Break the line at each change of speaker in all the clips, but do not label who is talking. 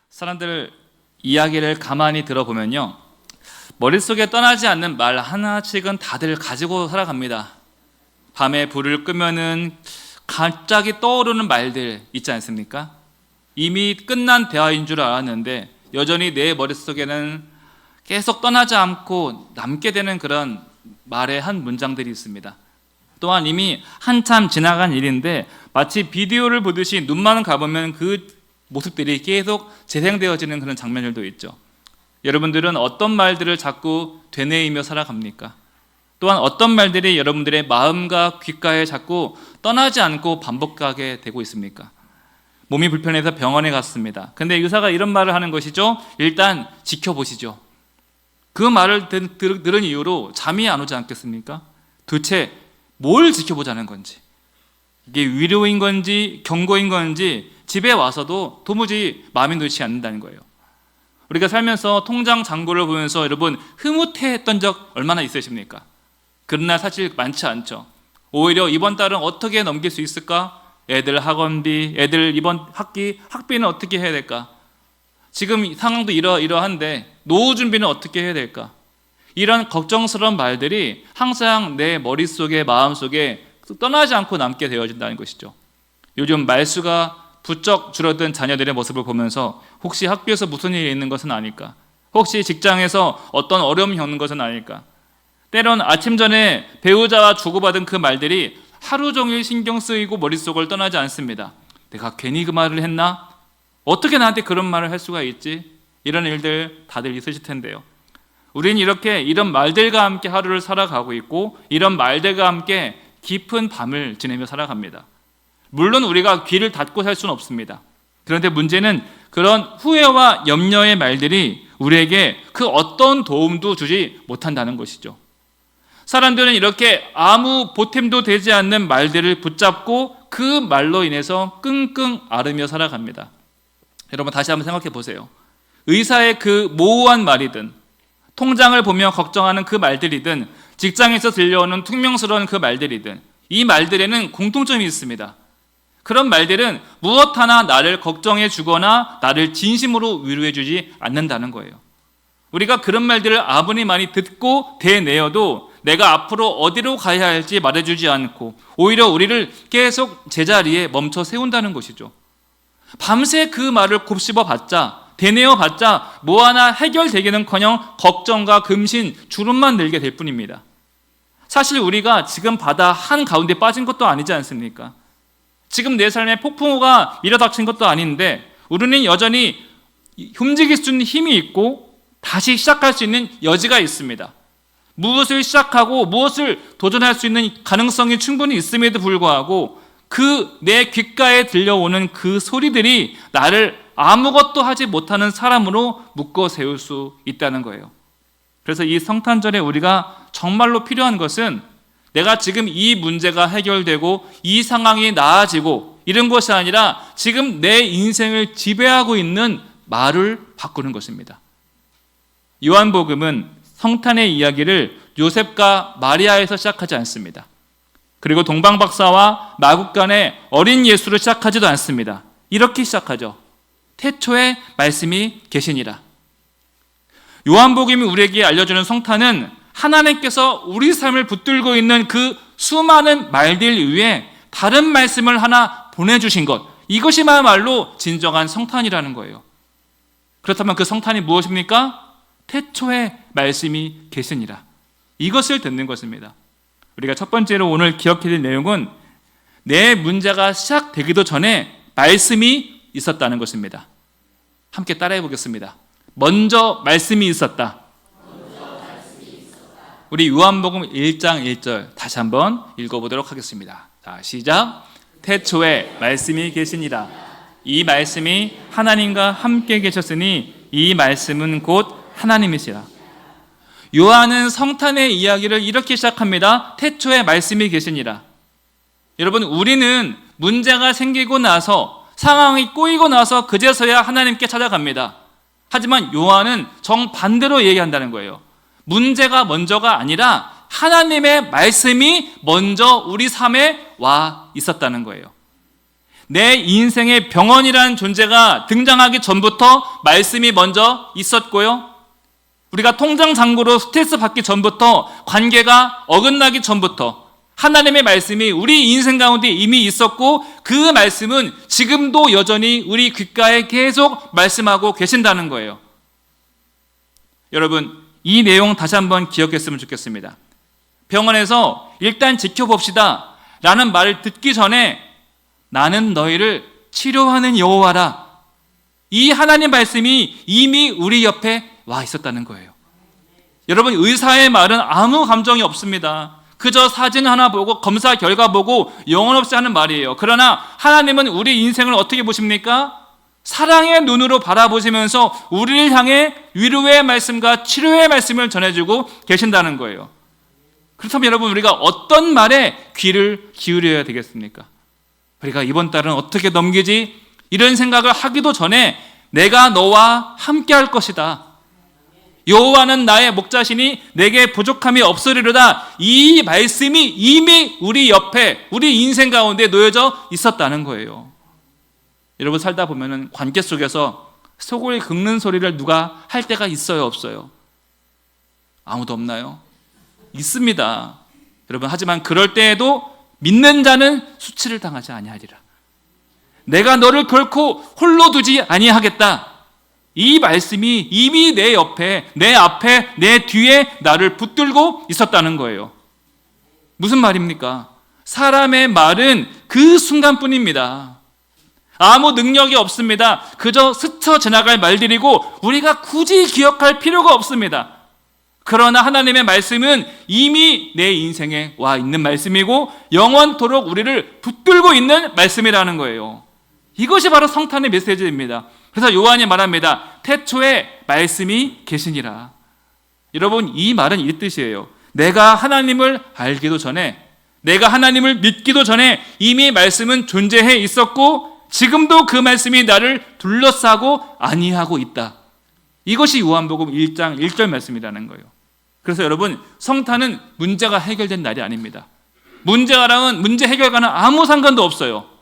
사람들 이야기를 가만히 들어보면요, 머릿속에 떠나지 않는 말 하나씩은 다들 가지고 살아갑니다. 밤에 불을 끄면은 갑자기 떠오르는 말들 있지 않습니까? 이미 끝난 대화인 줄 알았는데 여전히 내 머릿속에는 계속 떠나지 않고 남게 되는 그런 말의 한 문장들이 있습니다. 또한 이미 한참 지나간 일인데 마치 비디오를 보듯이 눈만 감으면 그 모습들이 계속 재생되어지는 그런 장면들도 있죠. 여러분들은 어떤 말들을 자꾸 되뇌이며 살아갑니까? 또한 어떤 말들이 여러분들의 마음과 귓가에 자꾸 떠나지 않고 반복하게 되고 있습니까? 몸이 불편해서 병원에 갔습니다. 근데 의사가 이런 말을 하는 것이죠. 일단 지켜보시죠. 그 말을 들은 이후로 잠이 안 오지 않겠습니까? 도대체 뭘 지켜보자는 건지, 이게 위로인 건지 경고인 건지 집에 와서도 도무지 마음이 놓지 않는다는 거예요. 우리가 살면서 통장 잔고를 보면서 여러분 흐뭇해했던 적 얼마나 있으십니까? 그러나 사실 많지 않죠. 오히려 이번 달은 어떻게 넘길 수 있을까? 애들 학원비, 애들 이번 학비는 어떻게 해야 될까? 지금 상황도 이러한데 노후 준비는 어떻게 해야 될까? 이런 걱정스러운 말들이 항상 내 머릿속에 마음속에 떠나지 않고 남게 되어진다는 것이죠. 요즘 말수가 부쩍 줄어든 자녀들의 모습을 보면서 혹시 학교에서 무슨 일이 있는 것은 아닐까? 혹시 직장에서 어떤 어려움이 겪는 것은 아닐까? 때론 아침 전에 배우자와 주고받은 그 말들이 하루 종일 신경 쓰이고 머릿속을 떠나지 않습니다. 내가 괜히 그 말을 했나? 어떻게 나한테 그런 말을 할 수가 있지? 이런 일들 다들 있으실 텐데요. 우리는 이런 말들과 함께 하루를 살아가고 있고 이런 말들과 함께 깊은 밤을 지내며 살아갑니다. 물론 우리가 귀를 닫고 살 수는 없습니다. 그런데 문제는 그런 후회와 염려의 말들이 우리에게 그 어떤 도움도 주지 못한다는 것이죠. 사람들은 이렇게 아무 보탬도 되지 않는 말들을 붙잡고 그 말로 인해서 끙끙 앓으며 살아갑니다. 여러분 다시 한번 생각해 보세요. 의사의 그 모호한 말이든 통장을 보며 걱정하는 그 말들이든 직장에서 들려오는 퉁명스러운 그 말들이든 이 말들에는 공통점이 있습니다. 그런 말들은 무엇 하나 나를 걱정해 주거나 나를 진심으로 위로해 주지 않는다는 거예요. 우리가 그런 말들을 아무리 많이 듣고 대내어도 내가 앞으로 어디로 가야 할지 말해주지 않고 오히려 우리를 계속 제자리에 멈춰 세운다는 것이죠. 밤새 그 말을 곱씹어 봤자 대내어 봤자 뭐 하나 해결되기는커녕 걱정과 금신, 주름만 늘게 될 뿐입니다. 사실 우리가 지금 바다 한가운데 빠진 것도 아니지 않습니까? 지금 내 삶에 폭풍우가 밀어닥친 것도 아닌데 우리는 여전히 움직일 수 있는 힘이 있고 다시 시작할 수 있는 여지가 있습니다. 무엇을 시작하고 무엇을 도전할 수 있는 가능성이 충분히 있음에도 불구하고 그 내 귓가에 들려오는 그 소리들이 나를 아무것도 하지 못하는 사람으로 묶어 세울 수 있다는 거예요. 그래서 이 성탄절에 우리가 정말로 필요한 것은 내가 지금 이 문제가 해결되고 이 상황이 나아지고 이런 것이 아니라 지금 내 인생을 지배하고 있는 말을 바꾸는 것입니다. 요한복음은 성탄의 이야기를 요셉과 마리아에서 시작하지 않습니다. 그리고 동방박사와 마국간의 어린 예수를 시작하지도 않습니다. 이렇게 시작하죠. 태초에 말씀이 계시니라. 요한복음이 우리에게 알려주는 성탄은 하나님께서 우리 삶을 붙들고 있는 그 수많은 말들 위에 다른 말씀을 하나 보내주신 것, 이것이야말로 진정한 성탄이라는 거예요. 그렇다면 그 성탄이 무엇입니까? 태초에 말씀이 계시니라. 이것을 듣는 것입니다. 우리가 첫 번째로 오늘 기억해야 될 내용은 내 문제가 시작되기도 전에 말씀이 있었다는 것입니다. 함께 따라해 보겠습니다. 먼저 말씀이 있었다. 우리 요한복음 1장 1절 다시 한번 읽어보도록 하겠습니다. 자, 시작. 태초에 말씀이 계시니라. 이 말씀이 하나님과 함께 계셨으니 이 말씀은 곧 하나님이시라. 요한은 성탄의 이야기를 이렇게 시작합니다. 태초에 말씀이 계시니라. 여러분, 우리는 문제가 생기고 나서 상황이 꼬이고 나서 그제서야 하나님께 찾아갑니다. 하지만 요한은 정반대로 얘기한다는 거예요. 문제가 먼저가 아니라 하나님의 말씀이 먼저 우리 삶에 와 있었다는 거예요. 내 인생의 병원이라는 존재가 등장하기 전부터 말씀이 먼저 있었고요. 우리가 통장 잔고로 스트레스 받기 전부터, 관계가 어긋나기 전부터 하나님의 말씀이 우리 인생 가운데 이미 있었고, 그 말씀은 지금도 여전히 우리 귓가에 계속 말씀하고 계신다는 거예요. 여러분, 이 내용 다시 한번 기억했으면 좋겠습니다. 병원에서 일단 지켜봅시다 라는 말을 듣기 전에 나는 너희를 치료하는 여호와라, 이 하나님 말씀이 이미 우리 옆에 와 있었다는 거예요. 여러분, 의사의 말은 아무 감정이 없습니다. 그저 사진 하나 보고 검사 결과 보고 영혼 없이 하는 말이에요. 그러나 하나님은 우리 인생을 어떻게 보십니까? 사랑의 눈으로 바라보시면서 우리를 향해 위로의 말씀과 치료의 말씀을 전해주고 계신다는 거예요. 그렇다면 여러분, 우리가 어떤 말에 귀를 기울여야 되겠습니까? 우리가 이번 달은 어떻게 넘기지? 이런 생각을 하기도 전에 내가 너와 함께 할 것이다, 여호와는 나의 목자시니 내게 부족함이 없으리로다, 이 말씀이 이미 우리 옆에, 우리 인생 가운데 놓여져 있었다는 거예요. 여러분, 살다 보면은 관계 속에서 속을 긁는 소리를 누가 할 때가 있어요, 없어요? 아무도 없나요? 있습니다. 여러분, 하지만 그럴 때에도 믿는 자는 수치를 당하지 아니하리라. 내가 너를 결코 홀로 두지 아니하겠다, 이 말씀이 이미 내 옆에, 내 앞에, 내 뒤에 나를 붙들고 있었다는 거예요. 무슨 말입니까? 사람의 말은 그 순간뿐입니다. 아무 능력이 없습니다. 그저 스쳐 지나갈 말들이고 우리가 굳이 기억할 필요가 없습니다. 그러나 하나님의 말씀은 이미 내 인생에 와 있는 말씀이고 영원토록 우리를 붙들고 있는 말씀이라는 거예요. 이것이 바로 성탄의 메시지입니다. 그래서 요한이 말합니다. 태초에 말씀이 계시니라. 여러분, 이 말은 이 뜻이에요. 내가 하나님을 알기도 전에, 내가 하나님을 믿기도 전에 이미 말씀은 존재해 있었고 지금도 그 말씀이 나를 둘러싸고 안위하고 있다. 이것이 요한복음 1장 1절 말씀이라는 거예요. 그래서 여러분, 성탄은 문제가 해결된 날이 아닙니다. 문제 해결과는 아무 상관도 없어요.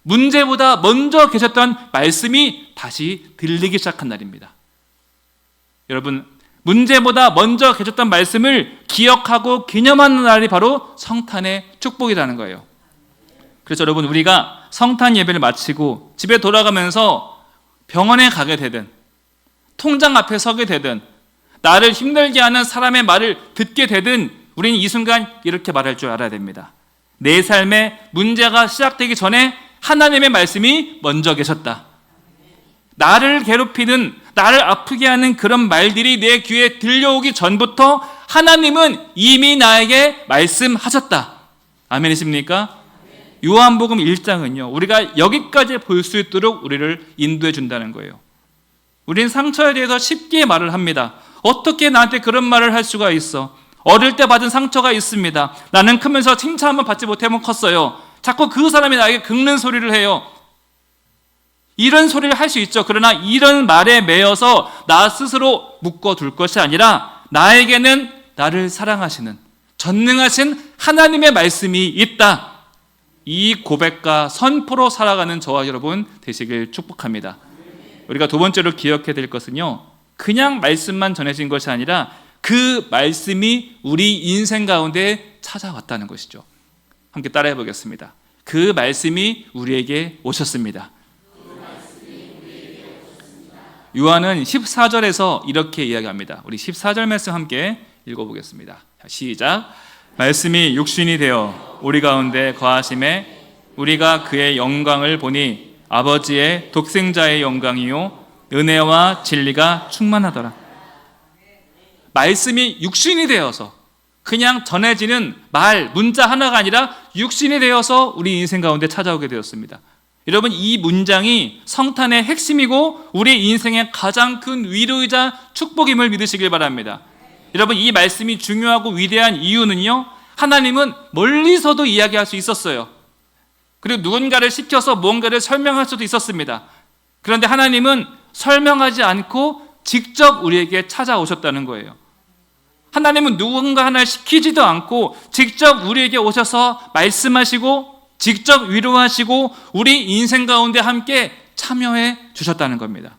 문제보다 먼저 계셨던 말씀이 다시 들리기 시작한 날입니다. 여러분, 문제보다 먼저 계셨던 말씀을 기억하고 기념하는 날이 바로 성탄의 축복이라는 거예요. 그래서 여러분, 우리가 성탄 예배를 마치고 집에 돌아가면서 병원에 가게 되든 통장 앞에 서게 되든 나를 힘들게 하는 사람의 말을 듣게 되든 우리는 이 순간 이렇게 말할 줄 알아야 됩니다. 내 삶에 문제가 시작되기 전에 하나님의 말씀이 먼저 계셨다. 나를 괴롭히는, 나를 아프게 하는 그런 말들이 내 귀에 들려오기 전부터 하나님은 이미 나에게 말씀하셨다. 아멘이십니까? 요한복음 1장은요, 우리가 여기까지 볼 수 있도록 우리를 인도해 준다는 거예요. 우리는 상처에 대해서 쉽게 말을 합니다. 어떻게 나한테 그런 말을 할 수가 있어? 어릴 때 받은 상처가 있습니다. 나는 크면서 칭찬 한번 받지 못하면 컸어요. 자꾸 그 사람이 나에게 긁는 소리를 해요. 이런 소리를 할 수 있죠. 그러나 이런 말에 매여서 나 스스로 묶어둘 것이 아니라 나에게는 나를 사랑하시는 전능하신 하나님의 말씀이 있다. 이 고백과 선포로 살아가는 저와 여러분 되시길 축복합니다. 우리가 두 번째로 기억해야 될 것은요, 그냥 말씀만 전해진 것이 아니라 그 말씀이 우리 인생 가운데 찾아왔다는 것이죠. 함께 따라해 보겠습니다. 그 말씀이 우리에게 오셨습니다. 요한은 14절에서 이렇게 이야기합니다. 우리 14절 말씀 함께 읽어보겠습니다. 시작. 말씀이 육신이 되어 우리 가운데 거하심에 우리가 그의 영광을 보니 아버지의 독생자의 영광이요 은혜와 진리가 충만하더라. 말씀이 육신이 되어서 그냥 전해지는 말, 문자 하나가 아니라 육신이 되어서 우리 인생 가운데 찾아오게 되었습니다. 여러분, 이 문장이 성탄의 핵심이고 우리 인생의 가장 큰 위로이자 축복임을 믿으시길 바랍니다. 여러분, 이 말씀이 중요하고 위대한 이유는요, 하나님은 멀리서도 이야기할 수 있었어요. 그리고 누군가를 시켜서 무언가를 설명할 수도 있었습니다. 그런데 하나님은 설명하지 않고 직접 우리에게 찾아오셨다는 거예요. 하나님은 누군가 하나를 시키지도 않고 직접 우리에게 오셔서 말씀하시고 직접 위로하시고 우리 인생 가운데 함께 참여해 주셨다는 겁니다.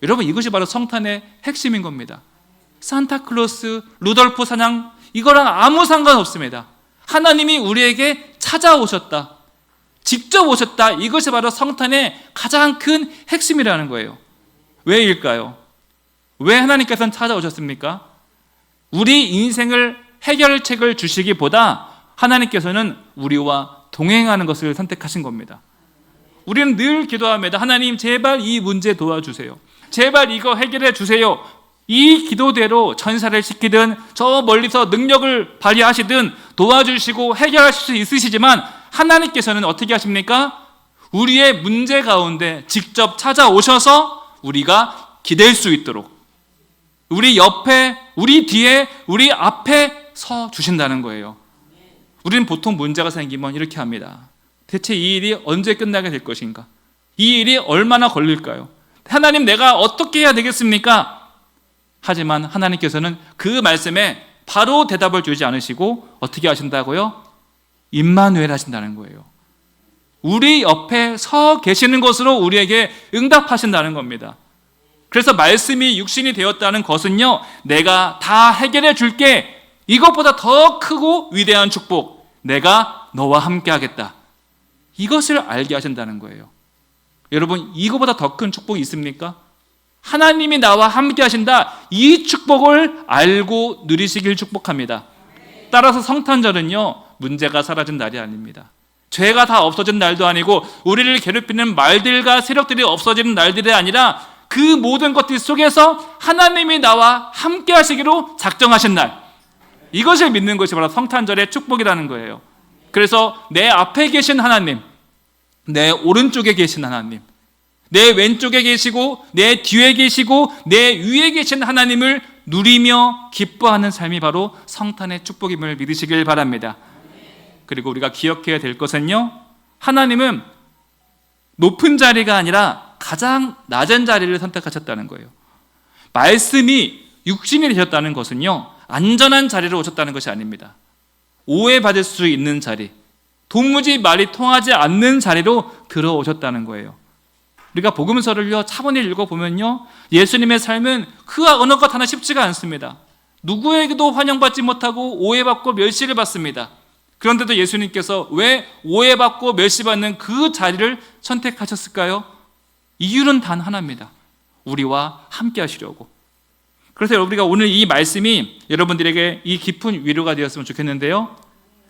여러분, 이것이 바로 성탄의 핵심인 겁니다. 산타클로스, 루돌프 사냥, 이거랑 아무 상관없습니다. 하나님이 우리에게 찾아오셨다, 직접 오셨다. 이것이 바로 성탄의 가장 큰 핵심이라는 거예요. 왜일까요? 왜 하나님께서는 찾아오셨습니까? 우리 인생을 해결책을 주시기보다 하나님께서는 우리와 동행하는 것을 선택하신 겁니다. 우리는 늘 기도합니다. 하나님, 제발 이 문제 도와주세요. 제발 이거 해결해 주세요. 이 기도대로 천사를 시키든 저 멀리서 능력을 발휘하시든 도와주시고 해결하실 수 있으시지만, 하나님께서는 어떻게 하십니까? 우리의 문제 가운데 직접 찾아오셔서 우리가 기댈 수 있도록 우리 옆에, 우리 뒤에, 우리 앞에 서 주신다는 거예요. 우리는 보통 문제가 생기면 이렇게 합니다. 대체 이 일이 언제 끝나게 될 것인가? 이 일이 얼마나 걸릴까요? 하나님, 내가 어떻게 해야 되겠습니까? 하지만 하나님께서는 그 말씀에 바로 대답을 주지 않으시고 어떻게 하신다고요? 임마누엘 하신다는 거예요. 우리 옆에 서 계시는 것으로 우리에게 응답하신다는 겁니다. 그래서 말씀이 육신이 되었다는 것은요, 내가 다 해결해 줄게, 이것보다 더 크고 위대한 축복, 내가 너와 함께 하겠다, 이것을 알게 하신다는 거예요. 여러분, 이거보다 더 큰 축복이 있습니까? 하나님이 나와 함께 하신다, 이 축복을 알고 누리시길 축복합니다. 따라서 성탄절은요, 문제가 사라진 날이 아닙니다. 죄가 다 없어진 날도 아니고 우리를 괴롭히는 말들과 세력들이 없어지는 날들이 아니라 그 모든 것들 속에서 하나님이 나와 함께 하시기로 작정하신 날, 이것을 믿는 것이 바로 성탄절의 축복이라는 거예요. 그래서 내 앞에 계신 하나님, 내 오른쪽에 계신 하나님, 내 왼쪽에 계시고 내 뒤에 계시고 내 위에 계신 하나님을 누리며 기뻐하는 삶이 바로 성탄의 축복임을 믿으시길 바랍니다. 그리고 우리가 기억해야 될 것은요, 하나님은 높은 자리가 아니라 가장 낮은 자리를 선택하셨다는 거예요. 말씀이 육신이 되셨다는 것은요, 안전한 자리로 오셨다는 것이 아닙니다. 오해받을 수 있는 자리, 도무지 말이 통하지 않는 자리로 들어오셨다는 거예요. 우리가 복음서를요, 차분히 읽어보면요, 예수님의 삶은 그 어느 것 하나 쉽지가 않습니다. 누구에게도 환영받지 못하고 오해받고 멸시를 받습니다. 그런데도 예수님께서 왜 오해받고 멸시받는 그 자리를 선택하셨을까요? 이유는 단 하나입니다. 우리와 함께 하시려고. 그래서 우리가 오늘 이 말씀이 여러분들에게 이 깊은 위로가 되었으면 좋겠는데요,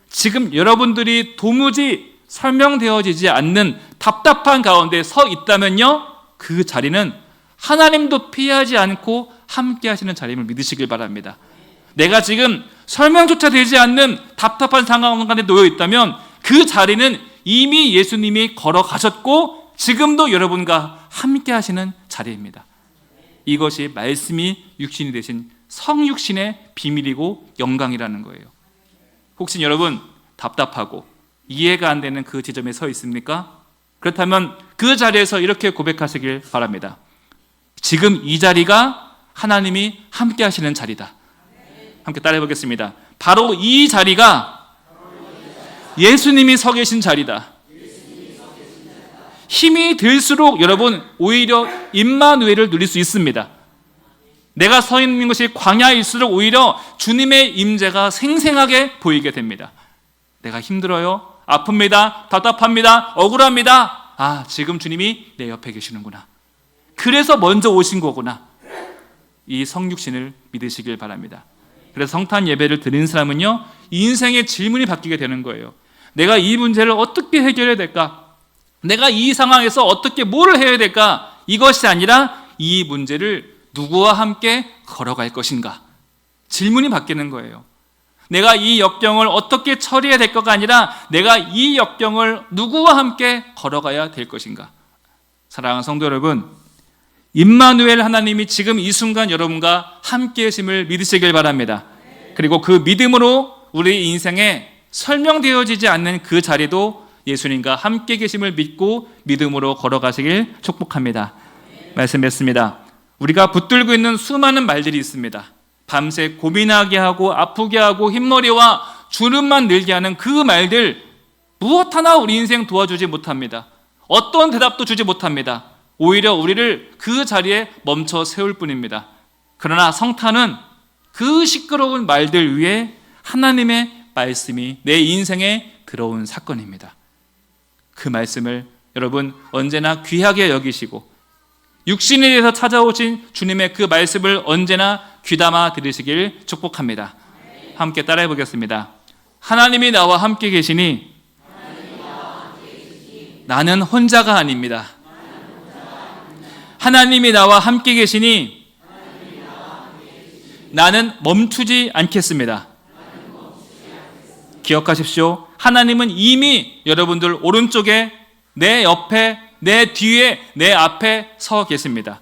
지금 여러분들이 도무지 설명되어지지 않는 답답한 가운데 서 있다면요, 그 자리는 하나님도 피하지 않고 함께 하시는 자리임을 믿으시길 바랍니다. 내가 지금 설명조차 되지 않는 답답한 상황 가운데 놓여 있다면 그 자리는 이미 예수님이 걸어가셨고 지금도 여러분과 함께 하시는 자리입니다. 이것이 말씀이 육신이 되신 성육신의 비밀이고 영광이라는 거예요. 혹시 여러분 답답하고 이해가 안 되는 그 지점에 서 있습니까? 그렇다면 그 자리에서 이렇게 고백하시길 바랍니다. 지금 이 자리가 하나님이 함께 하시는 자리다. 함께 따라해 보겠습니다. 바로 이 자리가 예수님이 서 계신 자리다. 힘이 들수록 여러분 오히려 임마누엘을 누릴 수 있습니다. 내가 서 있는 것이 광야일수록 오히려 주님의 임재가 생생하게 보이게 됩니다. 내가 힘들어요, 아픕니다, 답답합니다, 억울합니다. 아, 지금 주님이 내 옆에 계시는구나. 그래서 먼저 오신 거구나. 이 성육신을 믿으시길 바랍니다. 그래서 성탄 예배를 드리는 사람은요, 인생의 질문이 바뀌게 되는 거예요. 내가 이 문제를 어떻게 해결해야 될까? 내가 이 상황에서 어떻게 뭘 해야 될까? 이것이 아니라 이 문제를 누구와 함께 걸어갈 것인가? 질문이 바뀌는 거예요. 내가 이 역경을 어떻게 처리해야 될 거가 아니라 내가 이 역경을 누구와 함께 걸어가야 될 것인가? 사랑하는 성도 여러분, 임마누엘 하나님이 지금 이 순간 여러분과 함께 하심을 믿으시길 바랍니다. 그리고 그 믿음으로 우리 인생에 설명되어지지 않는 그 자리도 예수님과 함께 계심을 믿고 믿음으로 걸어가시길 축복합니다. 말씀 맺습니다. 우리가 붙들고 있는 수많은 말들이 있습니다. 밤새 고민하게 하고 아프게 하고 흰머리와 주름만 늘게 하는 그 말들, 무엇 하나 우리 인생 도와주지 못합니다. 어떤 대답도 주지 못합니다. 오히려 우리를 그 자리에 멈춰 세울 뿐입니다. 그러나 성탄은 그 시끄러운 말들 위에 하나님의 말씀이 내 인생에 들어온 사건입니다. 그 말씀을 여러분 언제나 귀하게 여기시고 육신에 대해서 찾아오신 주님의 그 말씀을 언제나 귀담아 들으시길 축복합니다. 함께 따라해 보겠습니다. 하나님이 나와 함께 계시니 나는 혼자가 아닙니다. 하나님이 나와 함께 계시니 나는 멈추지 않겠습니다. 기억하십시오. 하나님은 이미 여러분들 오른쪽에, 내 옆에, 내 뒤에, 내 앞에 서 계십니다.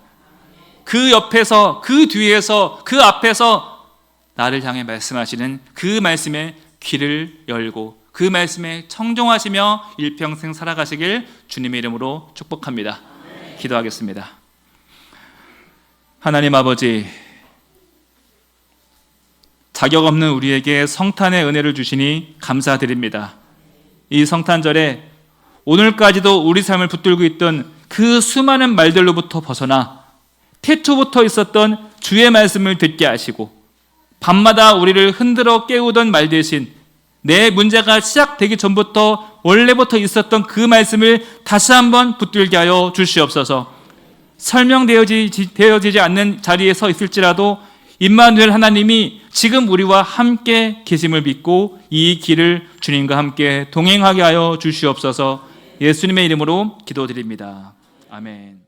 그 옆에서, 그 뒤에서, 그 앞에서 나를 향해 말씀하시는 그 말씀에 귀를 열고 그 말씀에 청종하시며 일평생 살아가시길 주님의 이름으로 축복합니다. 기도하겠습니다. 하나님 아버지, 자격 없는 우리에게 성탄의 은혜를 주시니 감사드립니다. 이 성탄절에 오늘까지도 우리 삶을 붙들고 있던 그 수많은 말들로부터 벗어나 태초부터 있었던 주의 말씀을 듣게 하시고 밤마다 우리를 흔들어 깨우던 말 대신 내 문제가 시작되기 전부터 원래부터 있었던 그 말씀을 다시 한번 붙들게 하여 주시옵소서. 설명되어지지 않는 자리에 서 있을지라도 임마누엘 하나님이 지금 우리와 함께 계심을 믿고 이 길을 주님과 함께 동행하게 하여 주시옵소서. 예수님의 이름으로 기도드립니다. 아멘.